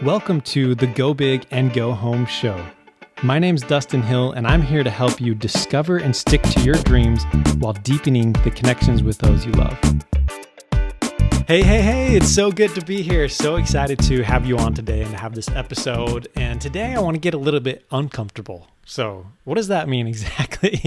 Welcome to the Go Big and Go Home show. My name's Dustin Hill, and I'm here to help you discover and stick to your dreams while deepening the connections with those you love. Hey, it's so good to be here. So excited to have you on today and to have this episode. And today I want to get a little bit uncomfortable. So what does that mean exactly?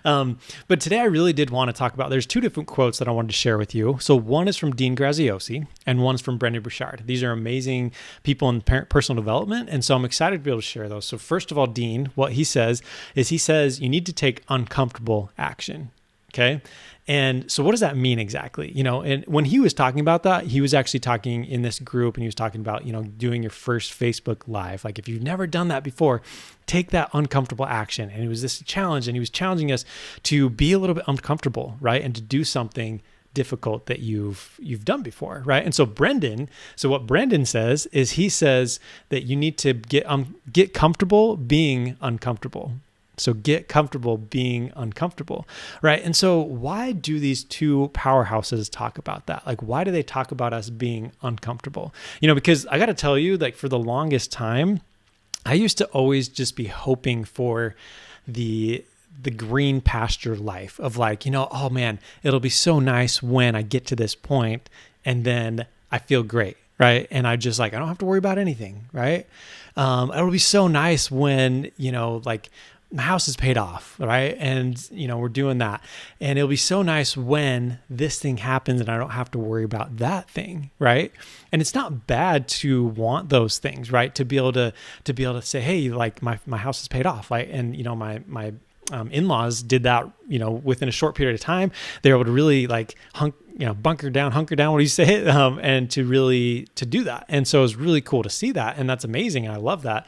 But today I really did want to talk about, there's two different quotes that I wanted to share with you. So one is from Dean Graziosi and one's from Brendon Burchard. These are amazing people in personal development. And so I'm excited to be able to share those. So first of all, Dean, what he says is you need to take uncomfortable action. Okay. And so what does that mean exactly? And when he was talking about that, he was actually talking in this group and he was talking about, doing your first Facebook Live. Like if you've never done that before, take that uncomfortable action. And it was this challenge, and he was challenging us to be a little bit uncomfortable, right? And to do something difficult that you've done before, right? And so what Brendon says is he says that you need to get comfortable being uncomfortable. So get comfortable being uncomfortable, right? And so why do these two powerhouses talk about that? Like, why do they talk about us being uncomfortable? Because I got to tell you, like for the longest time, I used to always just be hoping for the green pasture life of like, oh man, it'll be so nice when I get to this point and then I feel great, right? And I just I don't have to worry about anything, right? It'll be so nice when, my house is paid off, right? And, we're doing that. And it'll be so nice when this thing happens and I don't have to worry about that thing, right? And it's not bad to want those things, right? To be able to say, hey, like my house is paid off, right? And, my in-laws did that, within a short period of time. They were able to really hunker down, what do you say? And to do that. And so it was really cool to see that. And that's amazing. I love that.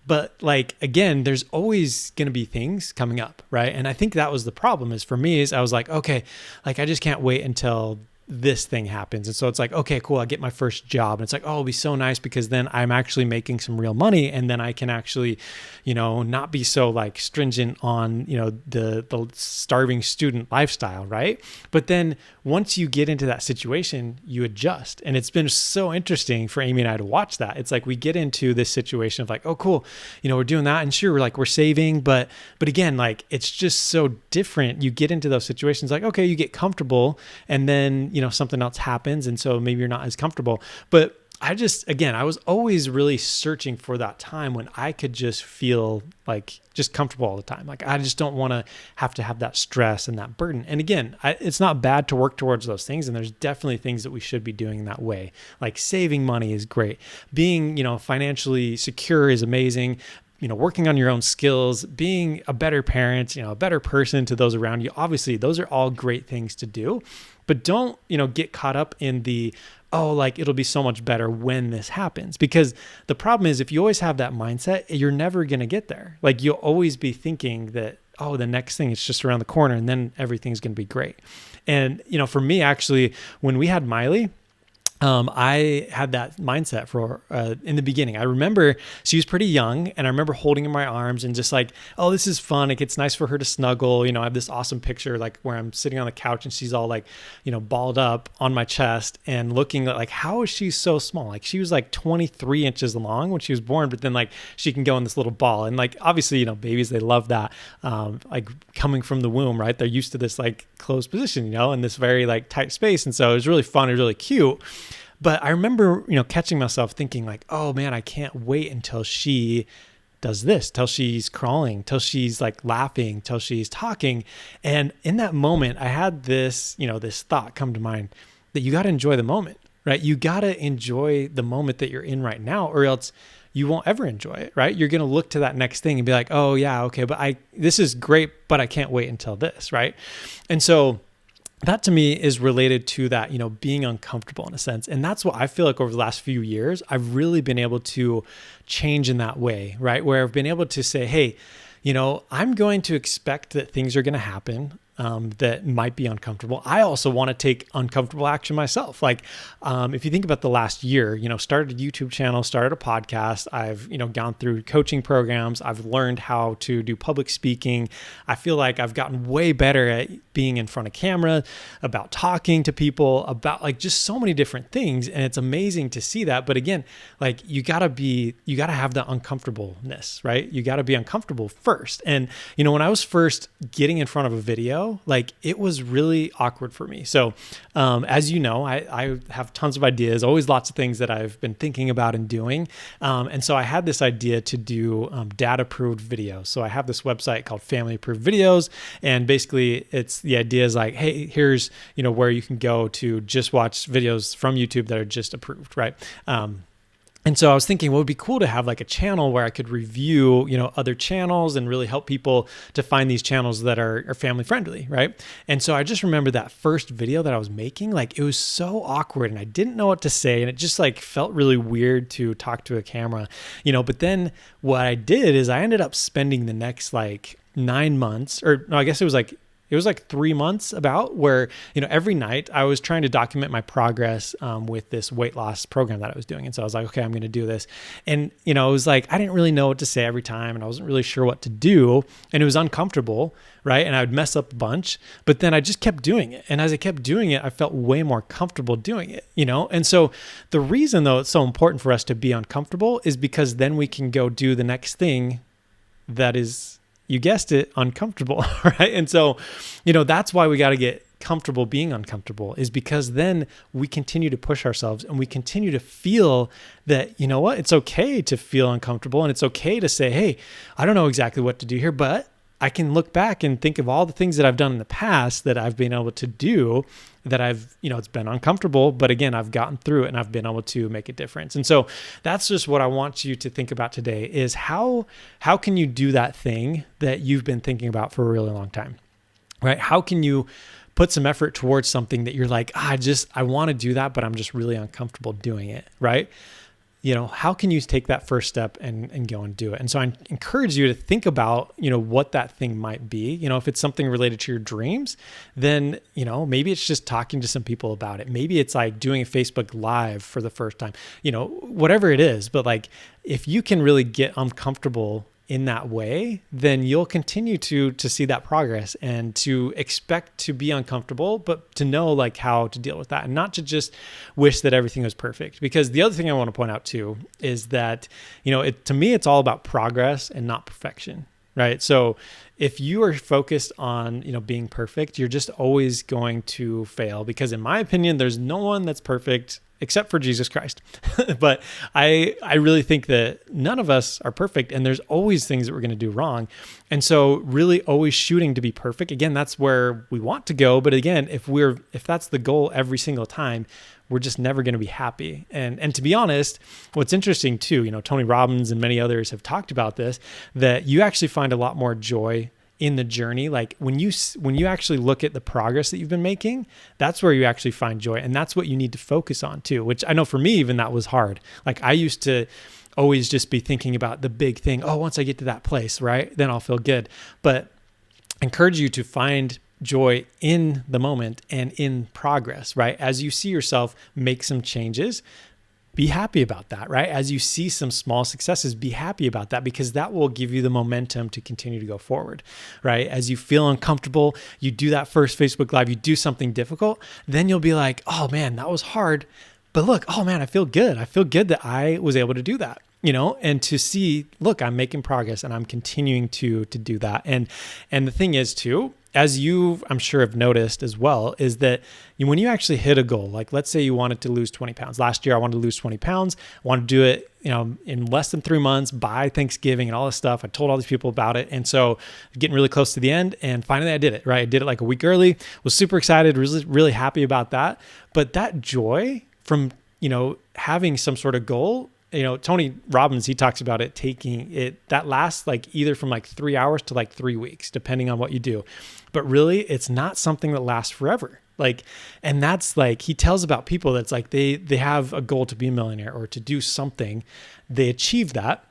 But again, there's always going to be things coming up, right? And I think that was the problem is I was like, okay, I just can't wait until this thing happens. And so it's like, okay, cool. I get my first job and it's like, oh, it'll be so nice because then I'm actually making some real money. And then I can actually, not be so stringent on, the starving student lifestyle. Right. But then once you get into that situation, you adjust. And it's been so interesting for Amy and I to watch that. It's like, we get into this situation of oh, cool. We're doing that. And sure, we're saving, but again, it's just so different. You get into those situations okay, you get comfortable and then, something else happens. And so maybe you're not as comfortable, but I was always really searching for that time when I could just feel just comfortable all the time. I just don't want to have that stress and that burden. And again, it's not bad to work towards those things. And there's definitely things that we should be doing that way. Saving money is great. Being, financially secure is amazing. Working on your own skills, being a better parent, a better person to those around you. Obviously, those are all great things to do, but don't, get caught up in the, it'll be so much better when this happens. Because the problem is if you always have that mindset, you're never going to get there. You'll always be thinking that, the next thing is just around the corner and then everything's going to be great. And, for me, actually, when we had Miley, I had that mindset for in the beginning. I remember she was pretty young and I remember holding in my arms and just oh, this is fun. It's nice for her to snuggle. I have this awesome picture where I'm sitting on the couch and she's all balled up on my chest and looking at how is she so small? She was 23 inches long when she was born, but then she can go in this little ball. And obviously, babies, they love that. Coming from the womb, right? They're used to this closed position, in this very tight space. And so it was really fun. It was really cute. But I remember, catching myself thinking oh man, I can't wait until she does this, till she's crawling, till she's laughing, till she's talking. And in that moment, I had this, this thought come to mind that you got to enjoy the moment, right? You got to enjoy the moment that you're in right now, or else you won't ever enjoy it, right? You're going to look to that next thing and be oh yeah, okay, but this is great, but I can't wait until this, right? And so that to me is related to that, being uncomfortable in a sense. And that's what I feel over the last few years, I've really been able to change in that way, right? Where I've been able to say, hey, I'm going to expect that things are going to happen. that might be uncomfortable. I also want to take uncomfortable action myself. Like, if you think about the last year, started a YouTube channel, started a podcast. I've, gone through coaching programs. I've learned how to do public speaking. I feel like I've gotten way better at being in front of camera, about talking to people, about like just so many different things. And it's amazing to see that. But again, like you gotta have the uncomfortableness, right? You gotta be uncomfortable first. And, when I was first getting in front of a video, like it was really awkward for me. So, as you know, I have tons of ideas, always lots of things that I've been thinking about and doing. And so I had this idea to do dad approved videos. So I have this website called Family Approved Videos. And basically the idea is like, hey, here's, where you can go to just watch videos from YouTube that are just approved, right? And so I was thinking, well, it'd be cool to have like a channel where I could review, other channels and really help people to find these channels that are family friendly, right? And so I just remember that first video that I was making, like it was so awkward and I didn't know what to say. And it just like felt really weird to talk to a camera, but then what I did is I ended up spending the next like 9 months, or no, I guess it was like 3 months about where, every night I was trying to document my progress with this weight loss program that I was doing. And so I was like, okay, I'm going to do this. And, it was like, I didn't really know what to say every time and I wasn't really sure what to do. And it was uncomfortable, right? And I would mess up a bunch, but then I just kept doing it. And as I kept doing it, I felt way more comfortable doing it, And so the reason though it's so important for us to be uncomfortable is because then we can go do the next thing that is, you guessed it, uncomfortable, right? And so, that's why we got to get comfortable being uncomfortable, is because then we continue to push ourselves and we continue to feel that, it's okay to feel uncomfortable and it's okay to say, hey, I don't know exactly what to do here, but I can look back and think of all the things that I've done in the past that I've been able to do that I've, it's been uncomfortable, but again, I've gotten through it and I've been able to make a difference. And so that's just what I want you to think about today is how can you do that thing that you've been thinking about for a really long time, right? How can you put some effort towards something that you're like, I want to do that, but I'm just really uncomfortable doing it, right? How can you take that first step and go and do it? And so I encourage you to think about, what that thing might be. If it's something related to your dreams, then, maybe it's just talking to some people about it. Maybe it's like doing a Facebook Live for the first time, whatever it is. But like, if you can really get uncomfortable in that way, then you'll continue to see that progress and to expect to be uncomfortable, but to know like how to deal with that and not to just wish that everything was perfect. Because the other thing I want to point out too is that, to me, it's all about progress and not perfection, right? So if you are focused on, being perfect, you're just always going to fail because in my opinion, there's no one that's perfect except for Jesus Christ. But I really think that none of us are perfect and there's always things that we're going to do wrong. And so really always shooting to be perfect. Again, that's where we want to go. But again, if that's the goal every single time, we're just never going to be happy. And to be honest, what's interesting too, Tony Robbins and many others have talked about this, that you actually find a lot more joy in the journey. Like when you actually look at the progress that you've been making, that's where you actually find joy. And that's what you need to focus on too, which I know for me, even that was hard. Like I used to always just be thinking about the big thing. Oh, once I get to that place, right, then I'll feel good. But I encourage you to find joy in the moment and in progress, right? As you see yourself make some changes, be happy about that, right? As you see some small successes, be happy about that because that will give you the momentum to continue to go forward, right? As you feel uncomfortable, you do that first Facebook Live, you do something difficult, then you'll be like, oh man, that was hard. But look, oh man, I feel good. I feel good that I was able to do that, and to see, look, I'm making progress and I'm continuing to do that. And the thing is too, as you, I'm sure, have noticed as well, is that when you actually hit a goal, like let's say you wanted to lose 20 pounds. Last year, I wanted to lose 20 pounds. I wanted to do it, in less than 3 months by Thanksgiving and all this stuff. I told all these people about it. And so getting really close to the end and finally I did it, right? I did it like a week early, was super excited, really, really happy about that. But that joy from, having some sort of goal, Tony Robbins, he talks about it taking it, that lasts like either from like 3 hours to like 3 weeks, depending on what you do. But really, it's not something that lasts forever. Like, and that's like, he tells about people that's like, they have a goal to be a millionaire or to do something. They achieve that.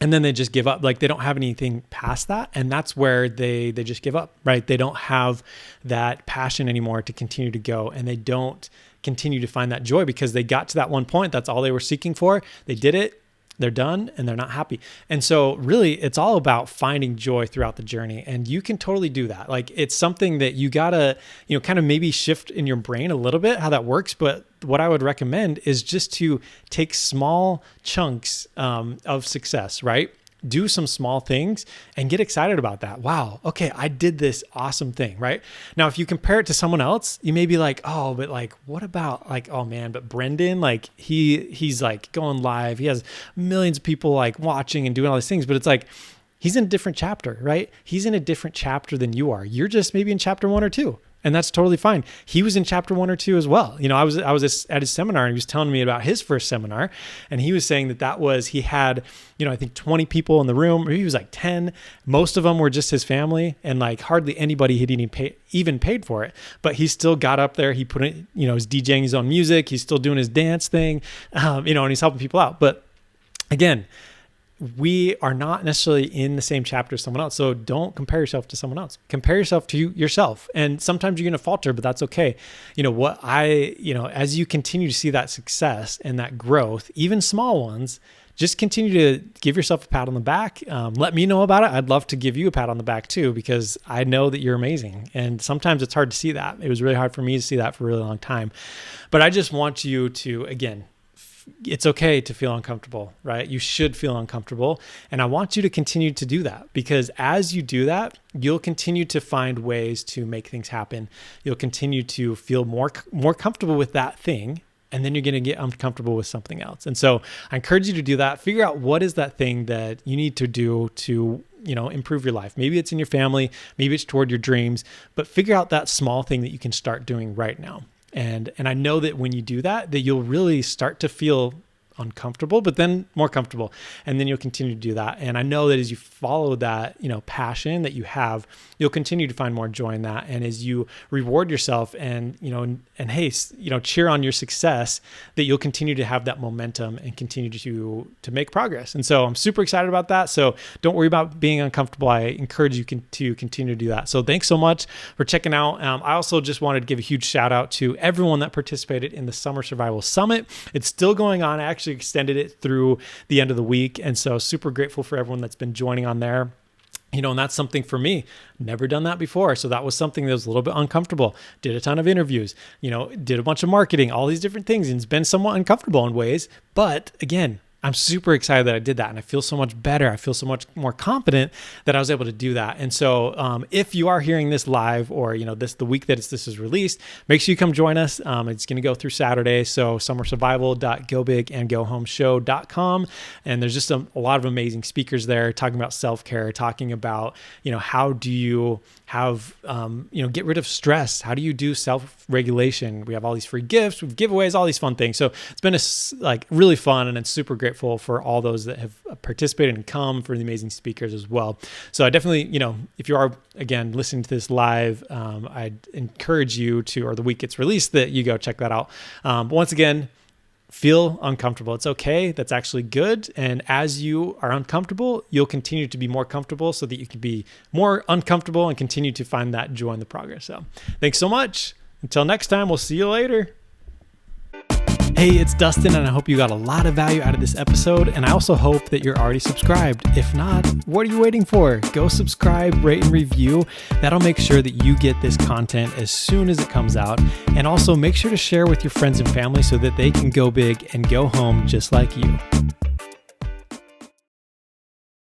And then they just give up. Like they don't have anything past that. And that's where they just give up, right? They don't have that passion anymore to continue to go. And they don't continue to find that joy because they got to that one point. That's all they were seeking for. They did it. They're done and they're not happy. And so really it's all about finding joy throughout the journey. And you can totally do that. Like it's something that you gotta, kind of maybe shift in your brain a little bit how that works. But what I would recommend is just to take small chunks of success, right? Do some small things and get excited about that. Wow. Okay. I did this awesome thing, right? Now, if you compare it to someone else, you may be like, oh, but like, what about like, oh man, but Brendon, like he's like going live. He has millions of people like watching and doing all these things, but it's like, he's in a different chapter, right? He's in a different chapter than you are. You're just maybe in chapter 1 or 2. And that's totally fine. He was in chapter 1 or 2 as well. I was at his seminar and he was telling me about his first seminar. And he was saying that was, he had, I think 20 people in the room, or he was like 10. Most of them were just his family and like hardly anybody had even paid for it. But he still got up there. He put it, he's DJing his own music. He's still doing his dance thing, and he's helping people out. But again, we are not necessarily in the same chapter as someone else. So don't compare yourself to someone else. Compare yourself to yourself. And sometimes you're going to falter, but that's okay. As you continue to see that success and that growth, even small ones, just continue to give yourself a pat on the back. Let me know about it. I'd love to give you a pat on the back too, because I know that you're amazing. And sometimes it's hard to see that. It was really hard for me to see that for a really long time. But I just want you to, again, it's okay to feel uncomfortable, right? You should feel uncomfortable. And I want you to continue to do that, because as you do that, you'll continue to find ways to make things happen. You'll continue to feel more comfortable with that thing. And then you're going to get uncomfortable with something else. And so I encourage you to do that. Figure out what is that thing that you need to do to, improve your life. Maybe it's in your family, maybe it's toward your dreams, but figure out that small thing that you can start doing right now. And I know that when you do that you'll really start to feel uncomfortable, but then more comfortable. And then you'll continue to do that. And I know that as you follow that, passion that you have, you'll continue to find more joy in that. And as you reward yourself and hey, cheer on your success, that you'll continue to have that momentum and continue to make progress. And so I'm super excited about that. So don't worry about being uncomfortable. I encourage you to continue to do that. So thanks so much for checking out. I also just wanted to give a huge shout out to everyone that participated in the Summer Survival Summit. It's still going on. I actually extended it through the end of the week. And so super grateful for everyone that's been joining on there. And that's something for me, never done that before. So that was something that was a little bit uncomfortable. Did a ton of interviews, did a bunch of marketing, all these different things. And it's been somewhat uncomfortable in ways. But again, I'm super excited that I did that. And I feel so much better. I feel so much more confident that I was able to do that. And so if you are hearing this live or, the week that this is released, make sure you come join us. It's going to go through Saturday. So summersurvival.gobigandgohomeshow.com. And there's just a lot of amazing speakers there talking about self-care, talking about, how do you have, get rid of stress? How do you do self-regulation? We have all these free gifts, we have giveaways, all these fun things. So it's been really fun, and it's super grateful for all those that have participated and come, for the amazing speakers as well. So I definitely, if you are, again, listening to this live, I'd encourage you to, or the week it's released, that you go check that out. But once again, feel uncomfortable. It's okay. That's actually good. And as you are uncomfortable, you'll continue to be more comfortable so that you can be more uncomfortable and continue to find that joy in the progress. So thanks so much. Until next time, we'll see you later. Hey, it's Dustin, and I hope you got a lot of value out of this episode. And I also hope that you're already subscribed. If not, what are you waiting for? Go subscribe, rate, and review. That'll make sure that you get this content as soon as it comes out. And also make sure to share with your friends and family so that they can go big and go home just like you.